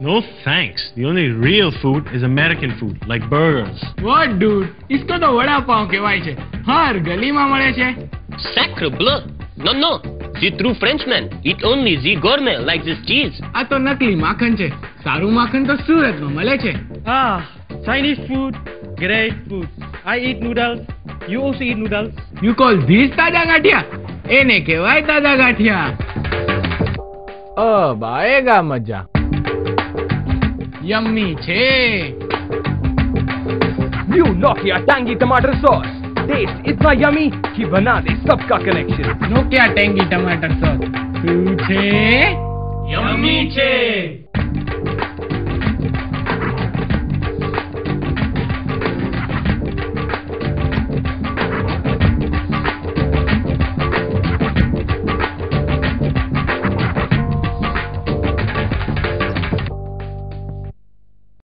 No thanks. The only real food is American food, like burgers. What, dude? इसको तो वड़ा पाव कहवाय छे. हर गलीમાં મળે છે. Sacre bleu! No. The true Frenchman eat only the gourmet like this cheese. આ તો નકલી માખણ છે. સારું માખણ તો સુરતમાં મળે છે. Ah, Chinese food, great food. I eat noodles. You also eat noodles. You call these તાજા ગાંઠિયા? એને કહેવાય તાજા ગાંઠિયા. अब आएगा मजा. यम्मी छे. New Nokia tangy tomato sauce. Taste इतना yummy कि बना दे सबका connection. Nokia tangy tomato sauce. શું છે? यम्मी छे.